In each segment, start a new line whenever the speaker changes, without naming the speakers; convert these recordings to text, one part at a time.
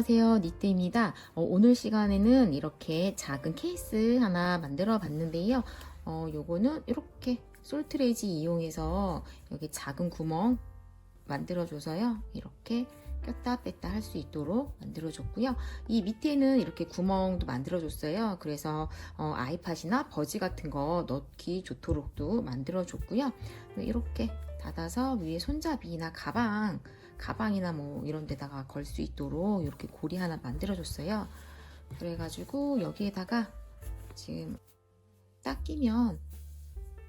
안녕하세요, 니트입니다. 오늘 시간에는 이렇게 작은 케이스 하나 만들어 봤는데요. 요거는 이렇게 솔트레지 이용해서 여기 작은 구멍 만들어 줘서요, 이렇게 꼈다 뺐다 할 수 있도록 만들어 줬고요. 이 밑에는 이렇게 구멍도 만들어 줬어요. 그래서 아이팟이나 버지 같은 거 넣기 좋도록도 만들어 줬고요. 이렇게 닫아서 위에 손잡이나 가방이나 뭐 이런 데다가 걸 수 있도록 이렇게 고리 하나 만들어 줬어요. 그래가지고 여기에다가 지금 딱 끼면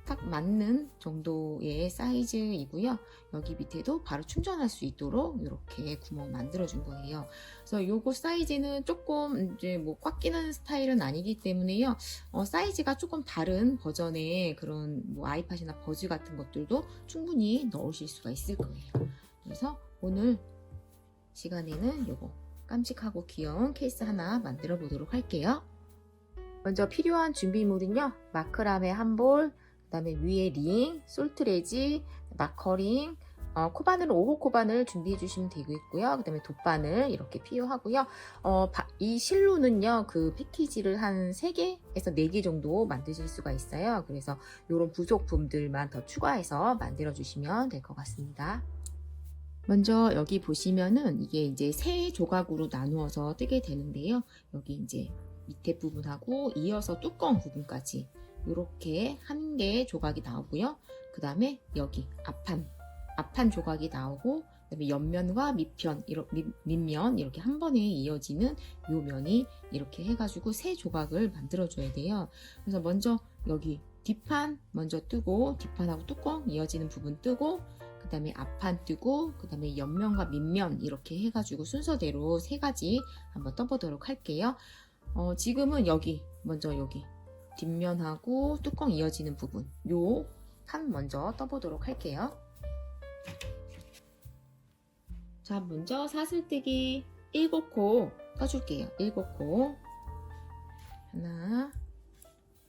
딱 맞는 정도의 사이즈이고요. 여기 밑에도 바로 충전할 수 있도록 이렇게 구멍 만들어 준 거예요. 그래서 요거 사이즈는 조금 이제 뭐 꽉 끼는 스타일은 아니기 때문에요. 사이즈가 조금 다른 버전의 그런 뭐 아이팟이나 버즈 같은 것들도 충분히 넣으실 수가 있을 거예요. 그래서 오늘 시간에는 요거 깜찍하고 귀여운 케이스 하나 만들어 보도록 할게요. 먼저 필요한 준비물은요, 마크라메 한 볼, 그 다음에 위에 링, 솔트레지, 마커링, 코바늘 5호 코바늘 준비해 주시면 되겠고요. 그 다음에 돗바늘 이렇게 필요하고요. 이 실로는요, 그 패키지를 한 3개에서 4개 정도 만드실 수가 있어요. 그래서 이런 부속품들만 더 추가해서 만들어 주시면 될 것 같습니다. 먼저 여기 보시면은 이게 이제 3조각으로 나누어서 뜨게 되는데요. 여기 이제 밑에 부분하고 이어서 뚜껑 부분까지 이렇게 한 개의 조각이 나오고요. 그 다음에 여기 앞판 조각이 나오고, 그 다음에 옆면과 밑면 이렇게 한 번에 이어지는 요 면이 이렇게 해가지고 3조각을 만들어 줘야 돼요. 그래서 먼저 여기 뒷판 먼저 뜨고, 뒷판하고 뚜껑 이어지는 부분 뜨고, 그 다음에 앞판 뜨고, 그 다음에 옆면과 밑면 이렇게 해가지고 순서대로 3가지 한번 떠보도록 할게요. 지금은 먼저 여기 뒷면하고 뚜껑 이어지는 부분, 요 판 먼저 떠보도록 할게요. 자, 먼저 사슬뜨기 7코 떠줄게요. 7코. 하나,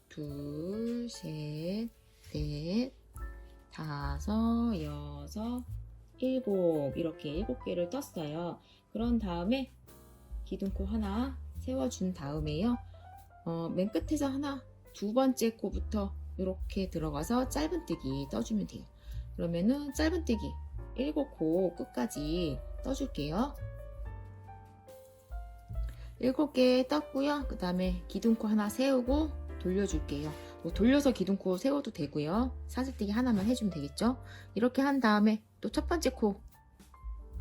둘, 셋, 넷, 다섯, 여섯, 일곱, 이렇게 7개를 떴어요. 그런 다음에 기둥코 하나 세워준 다음에요, 맨 끝에서 두 번째 코부터 이렇게 들어가서 짧은뜨기 떠주면 돼요. 그러면은 짧은뜨기 7코 끝까지 떠줄게요. 7개 떴고요. 그 다음에 기둥코 하나 세우고 돌려줄게요. 뭐 돌려서 기둥코 세워도 되고요. 사슬뜨기 하나만 해주면 되겠죠. 이렇게 한 다음에 또 첫 번째 코,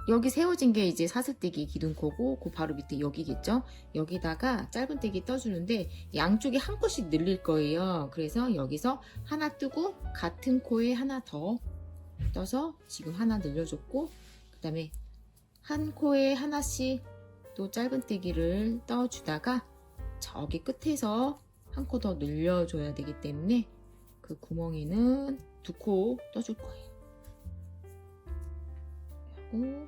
여기 세워진 게 이제 사슬뜨기 기둥코고, 그 바로 밑에 여기겠죠. 여기다가 짧은뜨기 떠주는데 양쪽에 한 코씩 늘릴 거예요. 그래서 여기서 하나 뜨고 같은 코에 하나 더 떠서 지금 하나 늘려줬고, 그 다음에 한 코에 하나씩 또 짧은뜨기를 떠주다가 저기 끝에서 한 코 더 늘려줘야 되기 때문에 그 구멍에는 2코 떠줄 거예요. 하고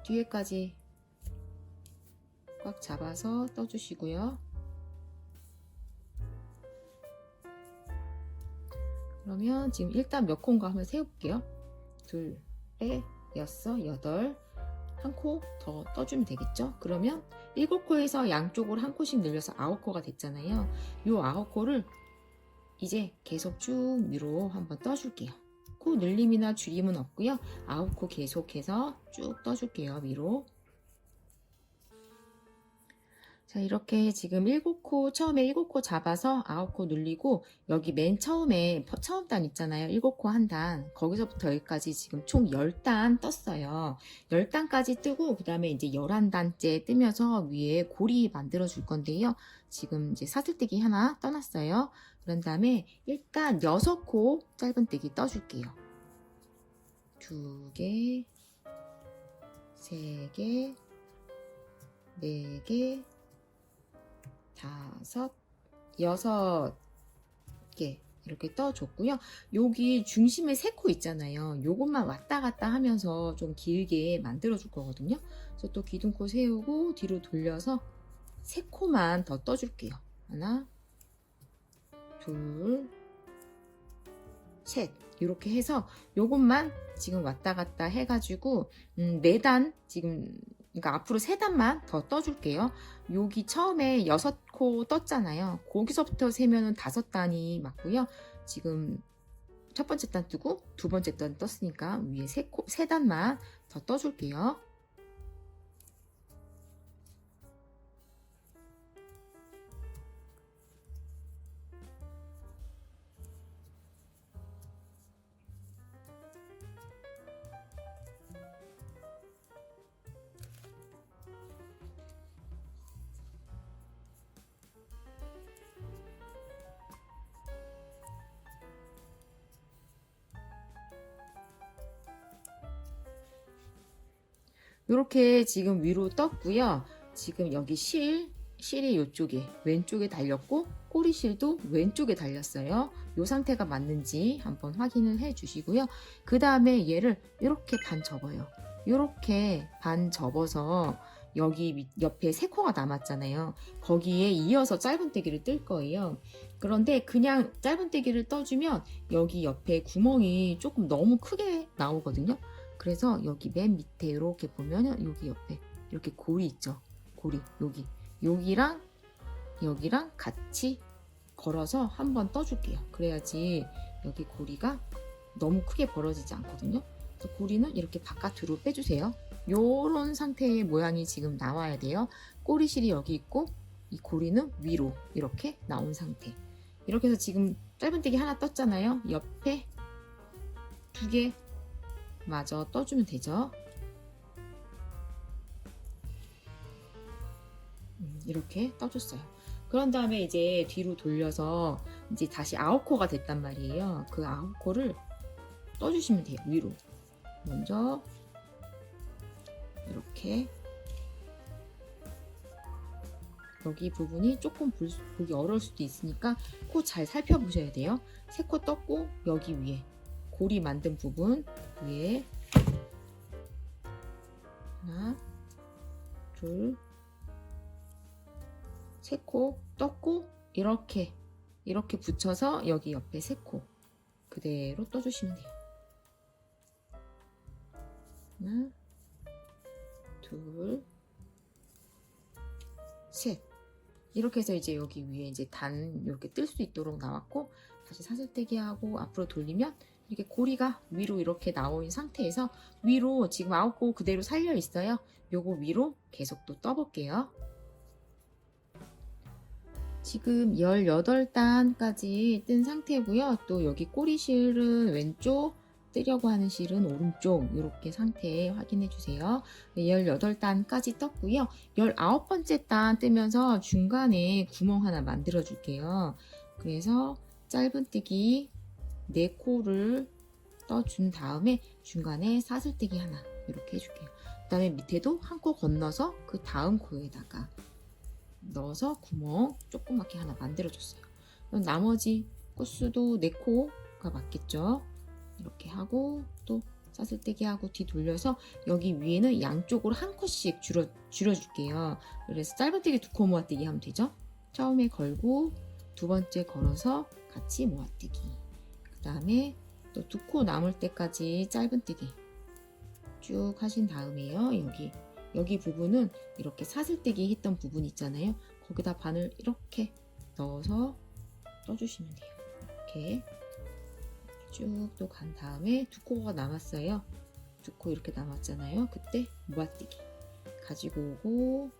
뒤에까지 꽉 잡아서 떠주시고요. 그러면 지금 일단 몇 코인가 한번 세볼게요. 둘, 넷, 여섯, 여덟, 한 코 더 떠주면 되겠죠. 그러면 7코에서 양쪽으로 한 코씩 늘려서 9코가 됐잖아요. 요 9코를 이제 계속 쭉 위로 한번 떠줄게요. 코 늘림이나 줄임은 없고요. 9코 계속해서 쭉 떠줄게요, 위로. 자, 이렇게 지금 처음에 7코 잡아서 9코 늘리고, 여기 맨 처음에 처음 단 있잖아요. 7코 한 단. 거기서부터 여기까지 지금 총 10단 떴어요. 10단까지 뜨고, 그 다음에 이제 11단째 뜨면서 위에 고리 만들어 줄 건데요. 지금 이제 사슬뜨기 하나 떠났어요. 그런 다음에 일단 6코 짧은뜨기 떠줄게요. 2개, 3개, 4개, 5, 6개 이렇게 떠줬고요. 여기 중심에 3코 있잖아요. 요것만 왔다 갔다 하면서 좀 길게 만들어 줄 거거든요. 그래서 또 기둥코 세우고 뒤로 돌려서 3코만 더 떠줄게요. 하나, 둘, 셋 이렇게 해서 요것만 지금 왔다 갔다 해가지고 4단 지금 그러니까 앞으로 3단만 더 떠줄게요. 여기 처음에 6코 떴잖아요. 거기서부터 세면은 5단이 맞고요. 지금 첫 번째 단 뜨고 두 번째 단 떴으니까 위에 3단만 더 떠줄게요. 이렇게 지금 위로 떴고요. 지금 여기 실이 이쪽에 왼쪽에 달렸고 꼬리실도 왼쪽에 달렸어요. 이 상태가 맞는지 한번 확인을 해 주시고요. 그 다음에 얘를 이렇게 반 접어요. 이렇게 반 접어서 여기 옆에 3코가 남았잖아요. 거기에 이어서 짧은뜨기를 뜰 거예요. 그런데 그냥 짧은뜨기를 떠주면 여기 옆에 구멍이 조금 너무 크게 나오거든요. 그래서 여기 맨 밑에 이렇게 보면은 여기 옆에 이렇게 고리 있죠. 고리 여기랑 여기랑 같이 걸어서 한번 떠줄게요. 그래야지 여기 고리가 너무 크게 벌어지지 않거든요. 그래서 고리는 이렇게 바깥으로 빼주세요. 요런 상태의 모양이 지금 나와야 돼요. 꼬리실이 여기 있고 이 고리는 위로 이렇게 나온 상태. 이렇게 해서 지금 짧은뜨기 하나 떴잖아요. 옆에 2개 마저 떠주면 되죠. 이렇게 떠줬어요. 그런 다음에 이제 뒤로 돌려서 이제 다시 9코가 됐단 말이에요. 그 9코를 떠주시면 돼요. 위로 먼저 이렇게 여기 부분이 조금 보기 어려울 수도 있으니까 코 잘 살펴보셔야 돼요. 3코 떴고 여기 위에 고리 만든 부분 위에 하나, 둘, 3코 떴고 이렇게 붙여서 여기 옆에 3코 그대로 떠주시면 돼요. 하나, 둘, 셋. 이렇게 해서 이제 여기 위에 이제 단 이렇게 뜰 수 있도록 나왔고 다시 사슬뜨기 하고 앞으로 돌리면 이렇게 고리가 위로 이렇게 나온 상태에서 위로 지금 9코 그대로 살려 있어요. 요거 위로 계속 또 떠볼게요. 지금 18단까지 뜬 상태고요. 또 여기 꼬리실은 왼쪽, 뜨려고 하는 실은 오른쪽 이렇게 상태 확인해 주세요. 18단까지 떴고요. 19번째 단 뜨면서 중간에 구멍 하나 만들어 줄게요. 그래서 짧은뜨기 4코를 떠준 다음에 중간에 사슬뜨기 하나 이렇게 해줄게요. 그 다음에 밑에도 한 코 건너서 그 다음 코에다가 넣어서 구멍 조그맣게 하나 만들어줬어요. 나머지 코수도 4코가 맞겠죠. 이렇게 하고 또 사슬뜨기 하고 뒤 돌려서 여기 위에는 양쪽으로 한 코씩 줄여줄게요. 그래서 짧은뜨기 2코 모아뜨기 하면 되죠. 처음에 걸고 두 번째 걸어서 같이 모아뜨기. 그 다음에 또 2코 남을 때까지 짧은뜨기 쭉 하신 다음에요. 여기 부분은 이렇게 사슬뜨기 했던 부분 있잖아요. 거기다 바늘 이렇게 넣어서 떠주시면 돼요. 이렇게 쭉 또 간 다음에 2코가 남았어요. 2코 이렇게 남았잖아요. 그때 모아뜨기 가지고 오고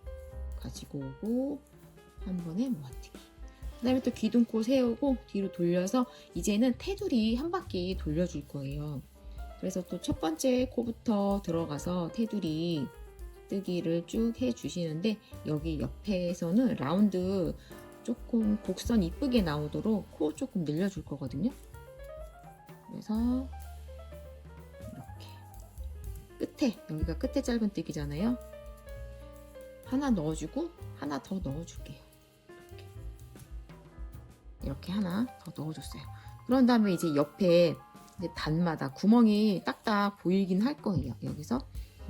한 번에 모아뜨기. 그 다음에 또 기둥코 세우고 뒤로 돌려서 이제는 테두리 한 바퀴 돌려줄 거예요. 그래서 또 첫 번째 코부터 들어가서 테두리 뜨기를 쭉 해주시는데 여기 옆에서는 라운드 조금 곡선 이쁘게 나오도록 코 조금 늘려줄 거거든요. 그래서 이렇게 여기가 끝에 짧은뜨기잖아요. 하나 넣어주고 하나 더 넣어줄게요. 이렇게 하나 더 넣어줬어요. 그런 다음에 이제 옆에 이제 단마다 구멍이 딱딱 보이긴 할 거예요. 여기서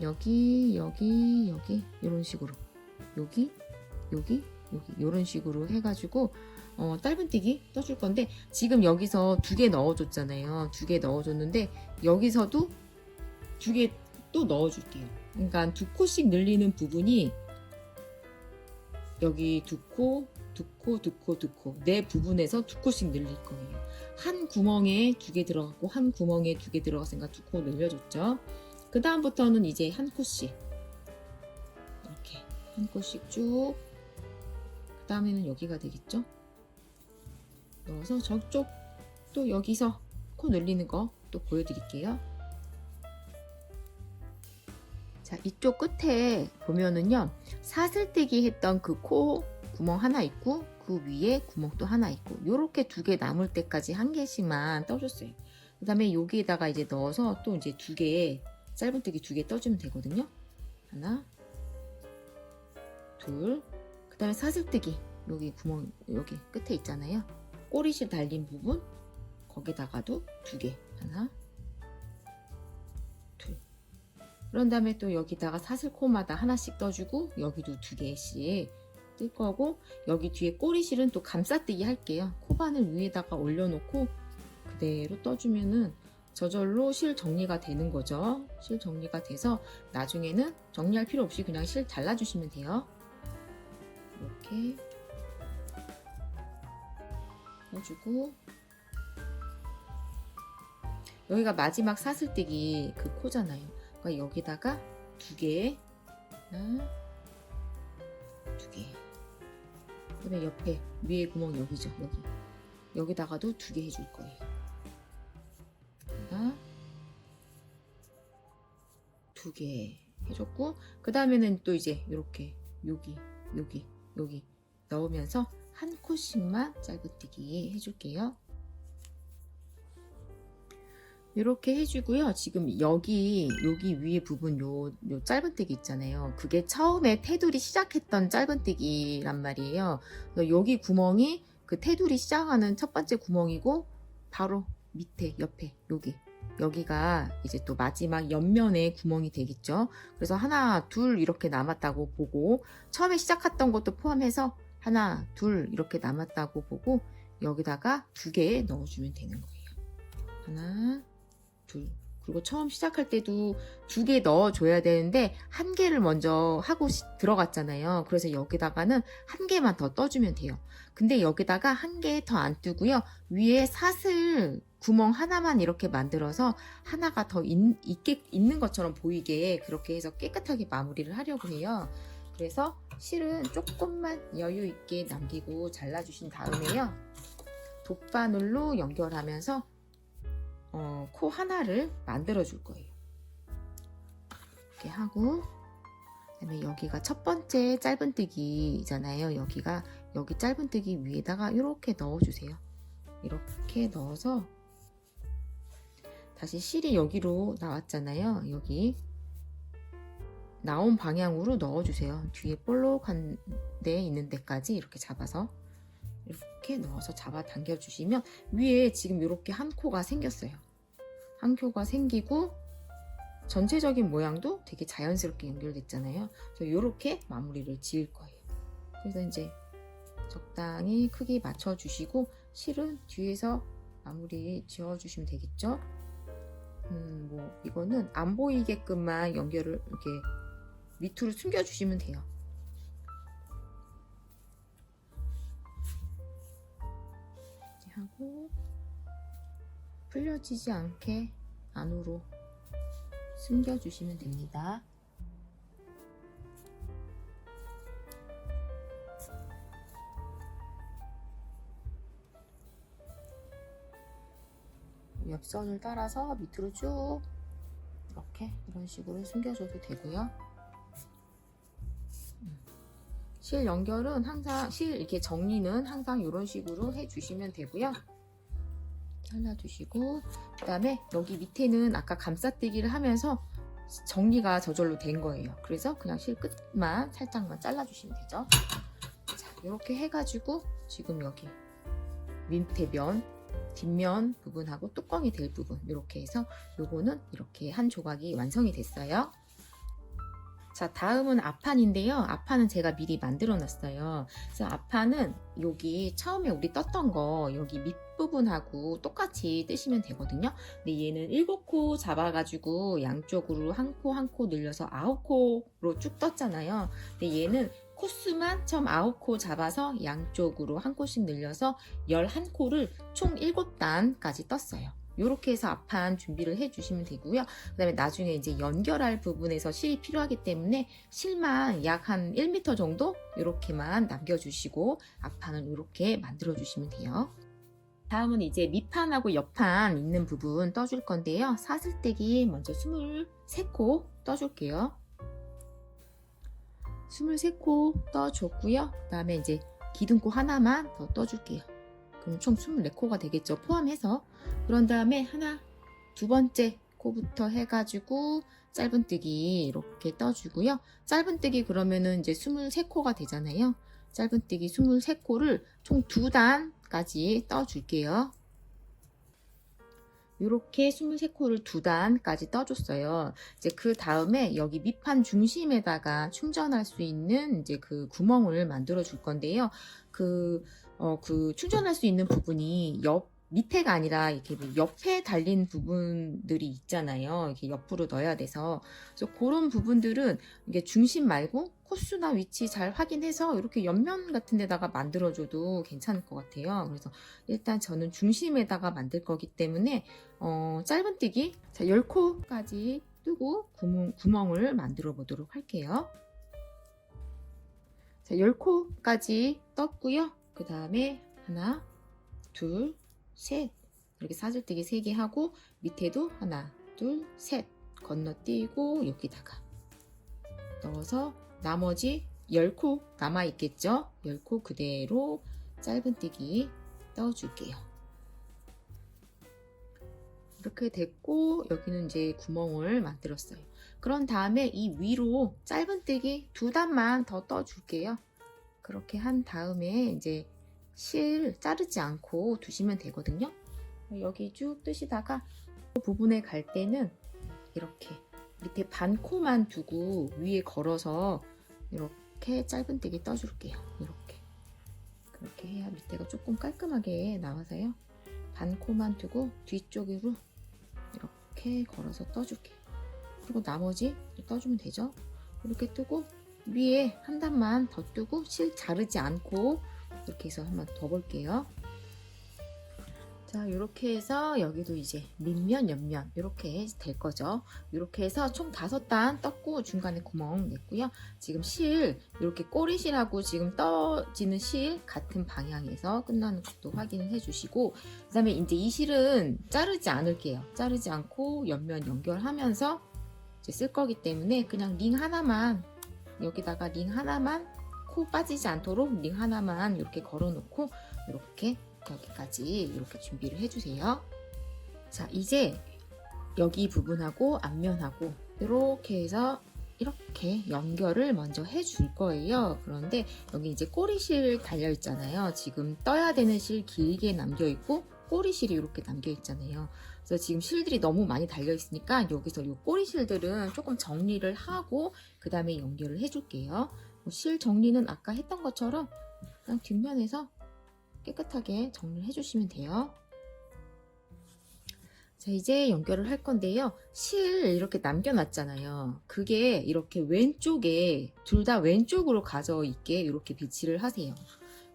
여기 이런 식으로 여기 이런 식으로 해가지고 짧은뜨기 떠줄 건데, 지금 여기서 2개 넣어줬잖아요. 2개 넣어줬는데 여기서도 2개 또 넣어줄게요. 그러니까 2코씩 늘리는 부분이 여기 2코, 2코, 2코, 2코 네 부분에서 2코씩 늘릴 거예요. 한 구멍에 2개 들어갔고 한 구멍에 2개 들어갔으니까 2코 늘려줬죠. 그 다음부터는 이제 한 코씩 이렇게 한 코씩 쭉, 그 다음에는 여기가 되겠죠. 넣어서 저쪽 또 여기서 코 늘리는 거 또 보여드릴게요. 자, 이쪽 끝에 보면은요, 사슬뜨기 했던 그 코 구멍 하나 있고 그 위에 구멍 또 하나 있고, 요렇게 2개 남을 때까지 1개씩만 떠줬어요. 그 다음에 여기에다가 이제 넣어서 또 이제 2개 짧은뜨기 2개 떠주면 되거든요. 하나, 둘, 그 다음에 사슬뜨기 여기 구멍 여기 끝에 있잖아요. 꼬리실 달린 부분 거기다가도 2개, 하나, 둘. 그런 다음에 또 여기다가 사슬코마다 하나씩 떠주고 여기도 2개씩 뜰 거고, 여기 뒤에 꼬리실은 또 감싸뜨기 할게요. 코바늘 위에다가 올려놓고 그대로 떠주면은 저절로 실 정리가 되는 거죠. 실 정리가 돼서 나중에는 정리할 필요 없이 그냥 실 잘라주시면 돼요. 이렇게 해주고, 여기가 마지막 사슬뜨기 그 코잖아요. 그러니까 여기다가 2개, 하나, 2개. 그다음에 옆에 위에 구멍 여기죠. 여기다가도 2개 해줄 거예요. 하나, 2개 해줬고, 그 다음에는 또 이제 이렇게 여기 넣으면서 한 코씩만 짧은뜨기 해줄게요. 이렇게 해주고요. 지금 여기 위에 부분 요 짧은뜨기 있잖아요. 그게 처음에 테두리 시작했던 짧은뜨기란 말이에요. 여기 구멍이 그 테두리 시작하는 첫 번째 구멍이고, 바로 밑에 옆에 여기가 이제 또 마지막 옆면에 구멍이 되겠죠. 그래서 하나, 둘 이렇게 남았다고 보고, 처음에 시작했던 것도 포함해서 하나, 둘 이렇게 남았다고 보고 여기다가 2개 넣어주면 되는 거예요. 하나, 둘. 그리고 처음 시작할 때도 2개 넣어줘야 되는데 1개를 먼저 하고 들어갔잖아요. 그래서 여기다가는 1개만 더 떠주면 돼요. 근데 여기다가 1개 더 안 뜨고요. 위에 사슬 구멍 하나만 이렇게 만들어서 하나가 더 있는 것처럼 보이게 그렇게 해서 깨끗하게 마무리를 하려고 해요. 그래서 실은 조금만 여유 있게 남기고 잘라주신 다음에요, 돗바늘로 연결하면서 코 하나를 만들어 줄 거예요. 이렇게 하고, 그다음에 여기가 첫 번째 짧은뜨기잖아요. 여기 짧은뜨기 위에다가 이렇게 넣어주세요. 이렇게 넣어서 다시 실이 여기로 나왔잖아요. 여기 나온 방향으로 넣어주세요. 뒤에 볼록한 데 있는 데까지 이렇게 잡아서 이렇게 넣어서 잡아 당겨 주시면 위에 지금 이렇게 한 코가 생겼어요. 한 코가 생기고 전체적인 모양도 되게 자연스럽게 연결됐잖아요. 그래서 이렇게 마무리를 지을 거예요. 그래서 이제 적당히 크기 맞춰 주시고 실은 뒤에서 마무리 지어 주시면 되겠죠. 뭐 이거는 안 보이게끔만 연결을 이렇게 밑으로 숨겨 주시면 돼요. 이렇게 하고 풀려지지 않게 안으로 숨겨 주시면 됩니다. 옆선을 따라서 밑으로 쭉 이런 식으로 숨겨줘도 되고요. 실 연결은 항상, 실 이렇게 정리는 항상 이런 식으로 해주시면 되고요. 잘라주시고, 그 다음에 여기 밑에는 아까 감싸뜨기를 하면서 정리가 저절로 된 거예요. 그래서 그냥 실 끝만 살짝만 잘라주시면 되죠. 자, 이렇게 해가지고 지금 여기 밑에 면, 뒷면 부분하고 뚜껑이 될 부분 이렇게 해서 요거는 이렇게 한 조각이 완성이 됐어요. 자, 다음은 앞판인데요. 앞판은 제가 미리 만들어 놨어요. 그래서 앞판은 여기 처음에 우리 떴던 거 여기 밑부분하고 똑같이 뜨시면 되거든요. 근데 얘는 7코 잡아가지고 양쪽으로 한 코 한 코 늘려서 9코로 쭉 떴잖아요. 근데 얘는 코수만 처음 9코 잡아서 양쪽으로 한 코씩 늘려서 11코를 총 7단까지 떴어요. 이렇게 해서 앞판 준비를 해 주시면 되고요. 그 다음에 나중에 이제 연결할 부분에서 실이 필요하기 때문에 실만 약 한 1m 정도 이렇게만 남겨주시고 앞판은 이렇게 만들어 주시면 돼요. 다음은 이제 밑판하고 옆판 있는 부분 떠줄 건데요. 사슬뜨기 먼저 23코 떠줄게요. 23코 떠줬고요. 그 다음에 이제 기둥코 하나만 더 떠줄게요. 그럼 총 24코가 되겠죠. 포함해서. 그런 다음에 두 번째 코부터 해가지고 짧은뜨기 이렇게 떠주고요. 짧은뜨기 그러면은 이제 23코가 되잖아요. 짧은뜨기 23코를 총 2단까지 떠줄게요. 이렇게 23코를 2단까지 떠줬어요. 이제 그 다음에 여기 밑판 중심에다가 충전할 수 있는 이제 그 구멍을 만들어 줄 건데요. 그 충전할 수 있는 부분이 밑에가 아니라 이렇게 옆에 달린 부분들이 있잖아요. 이렇게 옆으로 넣어야 돼서. 그래서 그런 부분들은 이게 중심 말고 코수나 위치 잘 확인해서 이렇게 옆면 같은 데다가 만들어줘도 괜찮을 것 같아요. 그래서 일단 저는 중심에다가 만들 거기 때문에 짧은뜨기 10코까지 뜨고 구멍을 만들어 보도록 할게요. 자, 10코까지 떴고요. 그 다음에 하나, 둘, 셋 이렇게 사슬뜨기 3개 하고 밑에도 하나, 둘, 셋 건너뛰고 여기다가 넣어서 나머지 10코 남아 있겠죠? 10코 그대로 짧은뜨기 떠줄게요. 이렇게 됐고 여기는 이제 구멍을 만들었어요. 그런 다음에 이 위로 짧은뜨기 2단만 더 떠줄게요. 그렇게 한 다음에 이제 실 자르지 않고 두시면 되거든요. 여기 쭉 뜨시다가 그 부분에 갈 때는 이렇게 밑에 반 코만 두고 위에 걸어서 이렇게 짧은뜨기 떠줄게요. 이렇게 그렇게 해야 밑에가 조금 깔끔하게 나와서요. 반 코만 두고 뒤쪽으로 이렇게 걸어서 떠줄게요. 그리고 나머지 떠주면 되죠. 이렇게 뜨고 위에 한 단만 더 뜨고 실 자르지 않고 이렇게 해서 한번 더 볼게요. 자, 이렇게 해서 여기도 이제 밑면, 옆면 이렇게 될 거죠. 이렇게 해서 총 5단 떴고 중간에 구멍 냈고요. 지금 실 이렇게 꼬리실하고 지금 떠지는 실 같은 방향에서 끝나는 것도 확인을 해주시고 그 다음에 이제 이 실은 자르지 않을게요. 자르지 않고 옆면 연결하면서 이제 쓸 거기 때문에 그냥 링 하나만 여기다가 링 하나만 코 빠지지 않도록 링 하나만 이렇게 걸어 놓고 이렇게 여기까지 이렇게 준비를 해주세요. 자, 이제 여기 부분하고 앞면하고 이렇게 해서 이렇게 연결을 먼저 해줄 거예요. 그런데 여기 이제 꼬리실 달려 있잖아요. 지금 떠야 되는 실 길게 남겨 있고 꼬리실이 이렇게 남겨 있잖아요. 그래서 지금 실들이 너무 많이 달려 있으니까 여기서 이 꼬리실들은 조금 정리를 하고 그 다음에 연결을 해줄게요. 실 정리는 아까 했던 것처럼 그냥 뒷면에서 깨끗하게 정리를 해주시면 돼요. 자, 이제 연결을 할 건데요. 실 이렇게 남겨놨잖아요. 그게 이렇게 왼쪽에 둘 다 왼쪽으로 가져 있게 이렇게 비치를 하세요.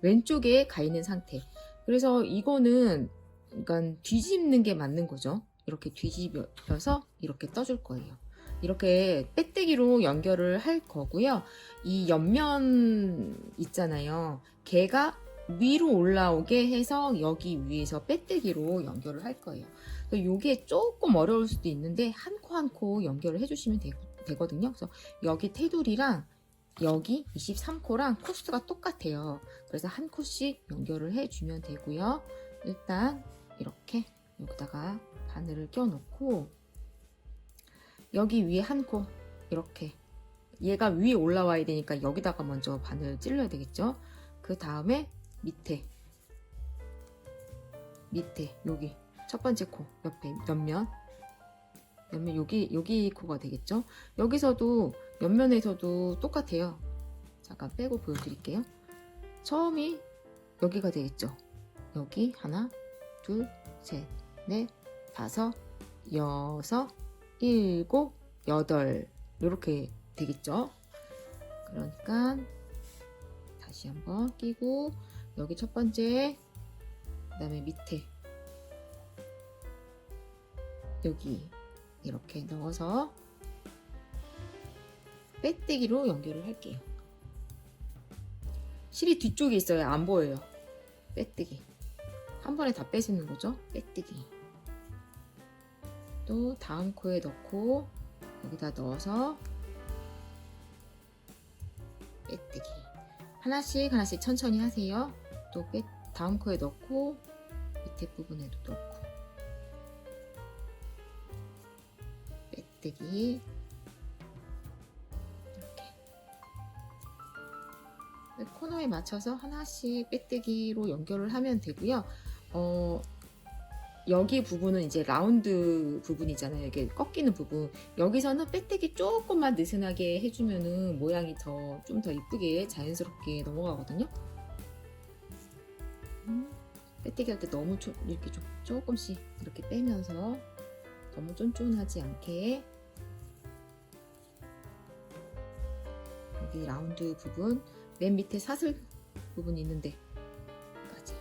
왼쪽에 가 있는 상태. 그래서 이거는 그러니까 뒤집는 게 맞는 거죠. 이렇게 뒤집어서 이렇게 떠줄 거예요. 이렇게 빼떼기로 연결을 할 거고요. 이 옆면 있잖아요. 걔가 위로 올라오게 해서 여기 위에서 빼떼기로 연결을 할 거예요. 이게 조금 어려울 수도 있는데 한 코 한 코 연결을 해주시면 되거든요. 그래서 여기 테두리랑 여기 23코랑 코스가 똑같아요. 그래서 한 코씩 연결을 해주면 되고요. 일단 이렇게 여기다가 바늘을 껴놓고 여기 위에 한 코 이렇게 얘가 위에 올라와야 되니까 여기다가 먼저 바늘 찔러야 되겠죠. 그 다음에 밑에 여기 첫 번째 코 옆에 옆면 옆면 여기 코가 되겠죠. 여기서도 옆면에서도 똑같아요. 잠깐 빼고 보여드릴게요. 처음이 여기가 되겠죠. 여기 하나, 둘, 셋, 넷, 다섯, 여섯, 일곱, 여덟 이렇게 되겠죠. 그러니까 다시 한번 끼고 여기 첫 번째, 그 다음에 밑에 여기 이렇게 넣어서 빼떼기로 연결을 할게요. 실이 뒤쪽에 있어요. 안 보여요. 빼떼기. 한 번에 다 빼주는 거죠. 빼떼기. 또 다음 코에 넣고 여기다 넣어서 빼떼기. 하나씩 하나씩 천천히 하세요. 또 다음 코에 넣고 밑에 부분에도 넣고 빼떼기. 코너에 맞춰서 하나씩 빼떼기로 연결을 하면 되고요. 여기 부분은 이제 라운드 부분이잖아요. 이게 꺾이는 부분. 여기서는 빼떼기 조금만 느슨하게 해주면은 모양이 좀 더 이쁘게 자연스럽게 넘어가거든요. 빼떼기 할 때 너무 이렇게 조금씩 이렇게 빼면서 너무 쫀쫀하지 않게 여기 라운드 부분 맨 밑에 사슬 부분이 있는데 까지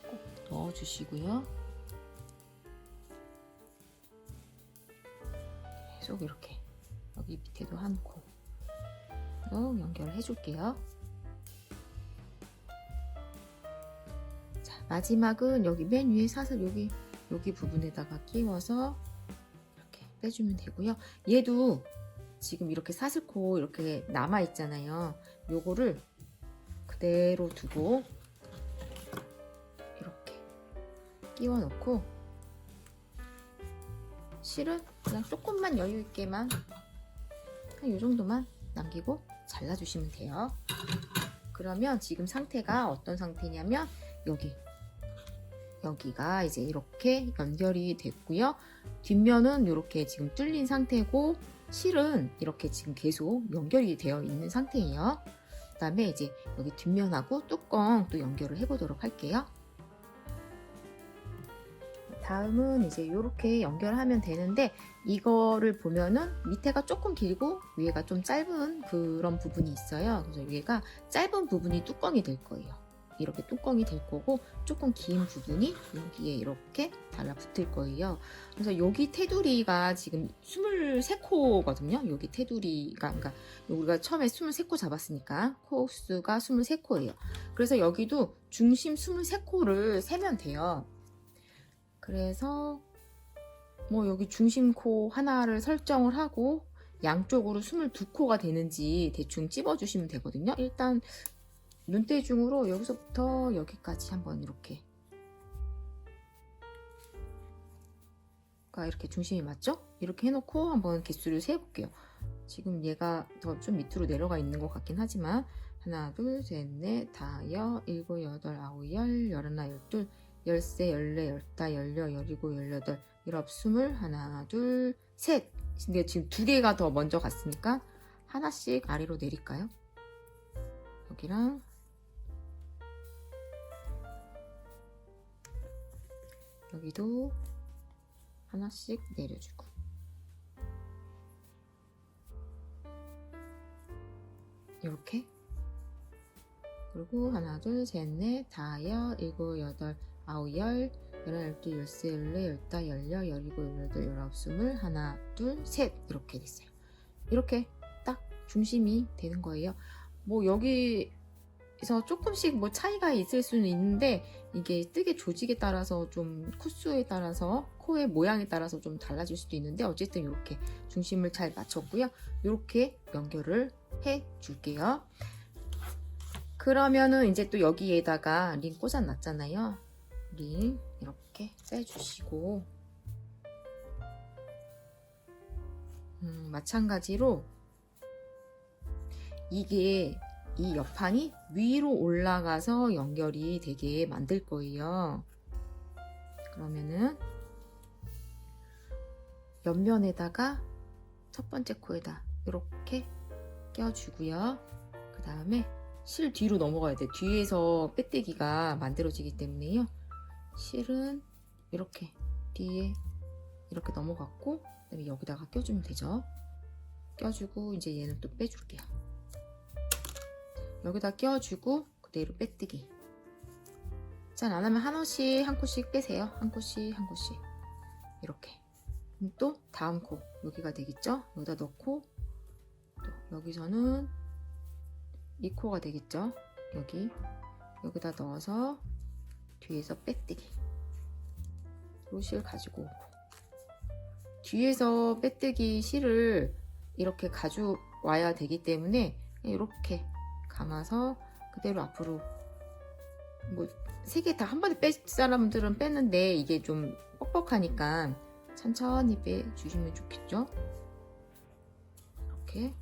꼭 넣어주시고요. 계속 이렇게 여기 밑에도 한 코 연결을 해줄게요. 자, 마지막은 여기 맨 위에 사슬 여기 부분에다가 끼워서 이렇게 빼주면 되고요. 얘도 지금 이렇게 사슬코 이렇게 남아 있잖아요. 요거를 그대로 두고 이렇게 끼워 넣고 실은 그냥 조금만 여유 있게만 한 요 정도만 남기고 잘라주시면 돼요. 그러면 지금 상태가 어떤 상태냐면 여기가 이제 이렇게 연결이 됐고요. 뒷면은 이렇게 지금 뚫린 상태고 실은 이렇게 지금 계속 연결이 되어 있는 상태예요. 그 다음에 이제 여기 뒷면하고 뚜껑 또 연결을 해보도록 할게요. 다음은 이제 이렇게 연결하면 되는데 이거를 보면은 밑에가 조금 길고 위에가 좀 짧은 그런 부분이 있어요. 그래서 위에가 짧은 부분이 뚜껑이 될 거예요. 이렇게 뚜껑이 될 거고 조금 긴 부분이 여기에 이렇게 달라붙을 거예요. 그래서 여기 테두리가 지금 23코거든요. 여기 테두리가 그러니까 우리가 처음에 23코 잡았으니까 코수가 23코예요. 그래서 여기도 중심 23코를 세면 돼요. 그래서 뭐 여기 중심코 하나를 설정을 하고 양쪽으로 22코가 되는지 대충 찝어주시면 되거든요. 일단 눈대중으로 여기서부터 여기까지 한번 이렇게 이렇게 중심이 맞죠? 이렇게 해놓고 한번 개수를 세볼게요. 지금 얘가 더 좀 밑으로 내려가 있는 것 같긴 하지만 하나, 둘, 셋, 넷, 다섯, 일곱, 여덟, 아홉, 열, 열하나, 열둘, 열세, 열네, 열다, 열여, 열일곱, 열여덟, 열아홉, 스물, 하나, 둘, 셋. 근데 지금 두 개가 더 먼저 갔으니까 하나씩 아래로 내릴까요? 여기랑 여기도 하나씩 내려주고 이렇게 그리고 하나 둘셋넷 다섯 일곱 여덟 아홉 열 열하나 열둘 열세 열네 열다 열여 열일곱 열여덟 열아홉 스물 하나 둘 셋 이렇게 됐어요. 이렇게 딱 중심이 되는 거예요. 뭐 여기서 조금씩 뭐 차이가 있을 수는 있는데 이게 뜨개 조직에 따라서 좀 코수에 따라서 코의 모양에 따라서 좀 달라질 수도 있는데 어쨌든 이렇게 중심을 잘 맞췄고요. 이렇게 연결을 해 줄게요. 그러면은 이제 또 여기에다가 링 꽂아 놨잖아요. 링 이렇게 빼주시고 마찬가지로 이게 이 옆판이 위로 올라가서 연결이 되게 만들 거예요. 그러면은 옆면에다가 첫 번째 코에다 이렇게 껴주고요. 그 다음에 실 뒤로 넘어가야 돼요. 뒤에서 빼뜨기가 만들어지기 때문에요. 실은 이렇게 뒤에 이렇게 넘어갔고, 그다음에 여기다가 껴주면 되죠. 껴주고 이제 얘는 또 빼줄게요. 여기다 껴주고 그대로 빼뜨기. 잘 안하면 한 코씩 빼세요. 한 코씩 이렇게. 그럼 또 다음 코 여기가 되겠죠. 여기다 넣고 또 여기서는 이 코가 되겠죠. 여기다 넣어서 뒤에서 빼뜨기. 요 실 가지고 오고, 뒤에서 빼뜨기 실을 이렇게 가져와야 되기 때문에 이렇게 감아서 그대로 앞으로, 뭐 3개 다 한 번에 뺄 사람들은 뺐는데 이게 좀 뻑뻑하니까 천천히 빼주시면 좋겠죠. 그렇게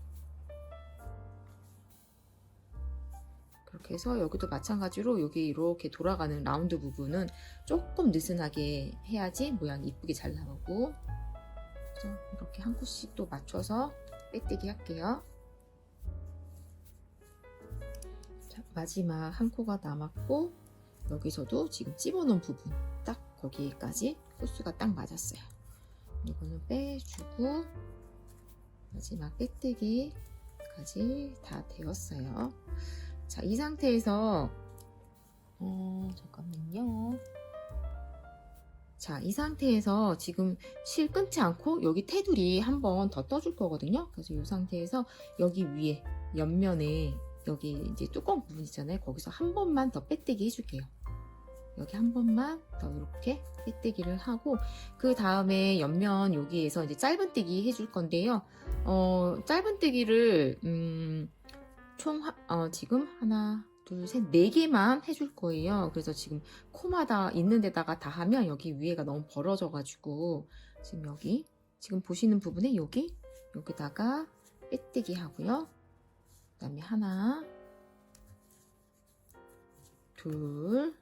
해서 여기도 마찬가지로 여기 이렇게 돌아가는 라운드 부분은 조금 느슨하게 해야지 모양이 이쁘게 잘 나오고, 그래서 이렇게 한 코씩 또 맞춰서 빼뜨기 할게요. 자, 마지막 한 코가 남았고, 여기서도 지금 찝어놓은 부분 딱 거기까지 코수가 딱 맞았어요. 이거는 빼주고 마지막 빼뜨기까지 다 되었어요. 자, 이 상태에서 잠깐만요. 자, 이 상태에서 지금 실 끊지 않고 여기 테두리 한 번 더 떠줄 거거든요. 그래서 이 상태에서 여기 위에 옆면에 여기 이제 뚜껑 부분 있잖아요. 거기서 한 번만 더 빼뜨기 해줄게요. 여기 한 번만 더 이렇게 빼뜨기를 하고, 그 다음에 옆면 여기에서 이제 짧은뜨기 해줄 건데요. 짧은뜨기를 총 지금 하나, 둘, 셋, 4개만 해줄 거예요. 그래서 지금 코마다 있는 데다가 다 하면 여기 위에가 너무 벌어져 가지고 지금 여기 지금 보시는 부분에 여기다가 빼뜨기 하고요. 그 다음에 하나, 둘,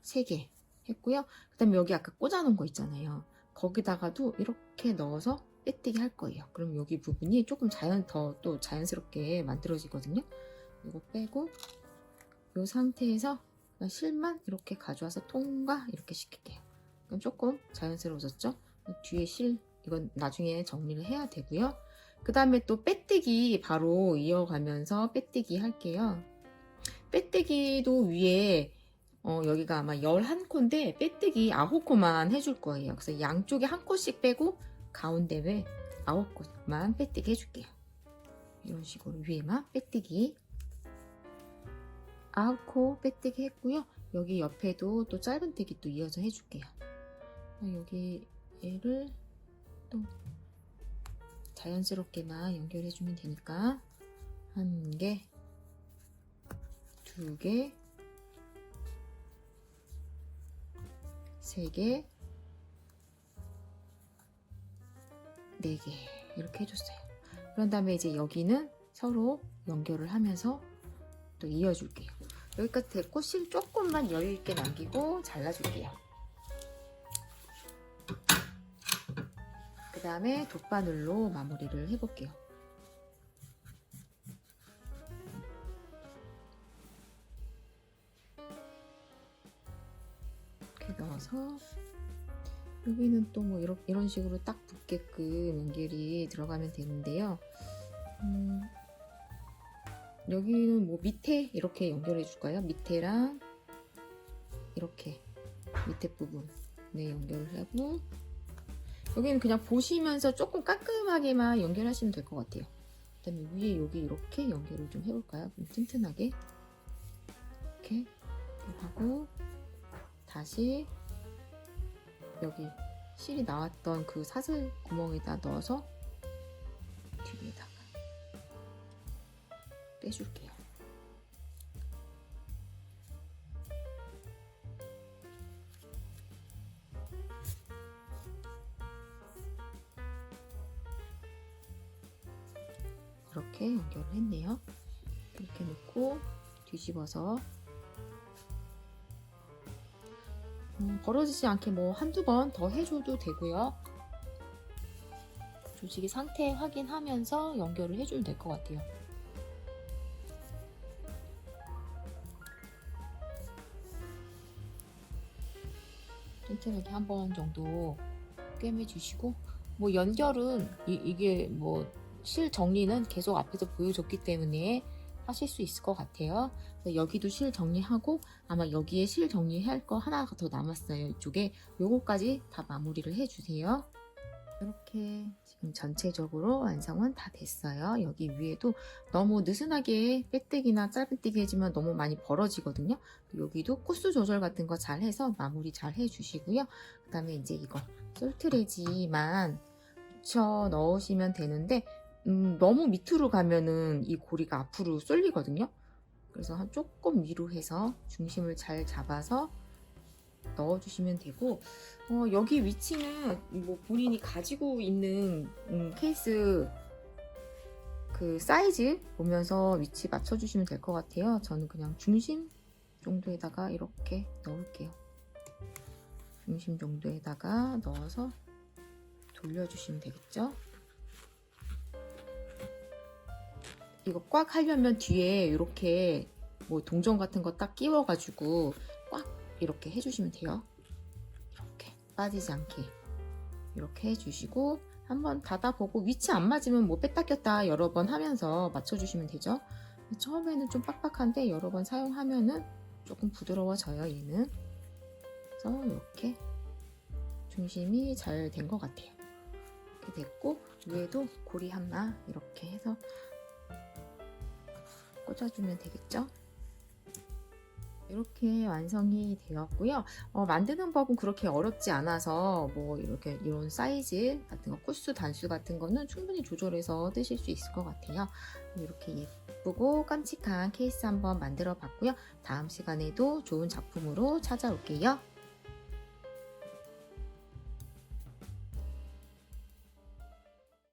3개 했고요. 그 다음에 여기 아까 꽂아놓은 거 있잖아요. 거기다가도 이렇게 넣어서 빼뜨기 할 거예요. 그럼 여기 부분이 조금 또 자연스럽게 만들어지거든요. 이거 빼고 이 상태에서 실만 이렇게 가져와서 통과 이렇게 시킬게요. 그럼 조금 자연스러워졌죠? 뒤에 실 이건 나중에 정리를 해야 되고요. 그 다음에 또 빼뜨기 바로 이어가면서 빼뜨기 할게요. 빼뜨기도 위에 여기가 아마 11코인데 빼뜨기 9코만 해줄 거예요. 그래서 양쪽에 한 코씩 빼고 가운데에 9코만 빼뜨기 해줄게요. 이런 식으로 위에만 빼뜨기 9코 빼뜨기 했고요. 여기 옆에도 또 짧은뜨기 또 이어서 해줄게요. 여기 얘를 또 자연스럽게만 연결해주면 되니까 1개, 2개, 3개, 4개 이렇게 해줬어요. 그런 다음에 이제 여기는 서로 연결을 하면서 또 이어줄게요. 여기까지 됐고 실 조금만 여유있게 남기고 잘라줄게요. 그 다음에 돗바늘로 마무리를 해볼게요. 이렇게 넣어서 여기는 또 뭐 이런 식으로 딱 붙게끔 연결이 들어가면 되는데요. 여기는 뭐 밑에 이렇게 연결해 줄까요? 밑에랑 이렇게 밑에 부분에 연결을 하고, 여기는 그냥 보시면서 조금 깔끔하게만 연결하시면 될 것 같아요. 그 다음에 위에 여기 이렇게 연결을 좀 해볼까요? 좀 튼튼하게 이렇게 하고, 다시 여기 실이 나왔던 그 사슬 구멍에다 넣어서 뒤에다가 빼줄게요. 이렇게 연결을 했네요. 이렇게 놓고 뒤집어서 벌어지지 않게 뭐 한두 번 더 해줘도 되고요. 조직의 상태 확인하면서 연결을 해주면 될 것 같아요. 튼튼하게 한 번 정도 꿰매주시고, 뭐 연결은 이게 뭐 실 정리는 계속 앞에서 보여줬기 때문에 하실 수 있을 것 같아요. 그래서 여기도 실 정리하고, 아마 여기에 실 정리할 거 하나가 더 남았어요. 이쪽에 요거까지 다 마무리를 해주세요. 이렇게 지금 전체적으로 완성은 다 됐어요. 여기 위에도 너무 느슨하게 빼뜨기나 짧은뜨기 해주면 너무 많이 벌어지거든요. 여기도 코스 조절 같은 거 잘 해서 마무리 잘 해주시고요. 그 다음에 이제 이거 솔트레지만 묻혀 넣으시면 되는데, 너무 밑으로 가면은 이 고리가 앞으로 쏠리거든요. 그래서 조금 위로 해서 중심을 잘 잡아서 넣어주시면 되고, 여기 위치는 뭐 본인이 가지고 있는 케이스 그 사이즈 보면서 위치 맞춰주시면 될 것 같아요. 저는 그냥 중심 정도에다가 이렇게 넣을게요. 중심 정도에다가 넣어서 돌려주시면 되겠죠. 이거 꽉 하려면 뒤에 이렇게 뭐 동전 같은 거 딱 끼워가지고 꽉 이렇게 해주시면 돼요. 이렇게 빠지지 않게 이렇게 해주시고, 한번 닫아보고 위치 안 맞으면 뭐 뺐다 꼈다 여러 번 하면서 맞춰주시면 되죠. 처음에는 좀 빡빡한데 여러 번 사용하면은 조금 부드러워져요, 얘는. 그래서 이렇게 중심이 잘 된 것 같아요. 이렇게 됐고, 위에도 고리 하나 이렇게 해서 꽂아주면 되겠죠. 이렇게 완성이 되었고요. 만드는 법은 그렇게 어렵지 않아서 뭐 이렇게 이런 사이즈 같은 거, 코스 단수 같은 거는 충분히 조절해서 뜨실 수 있을 것 같아요. 이렇게 예쁘고 깜찍한 케이스 한번 만들어 봤고요. 다음 시간에도 좋은 작품으로 찾아올게요.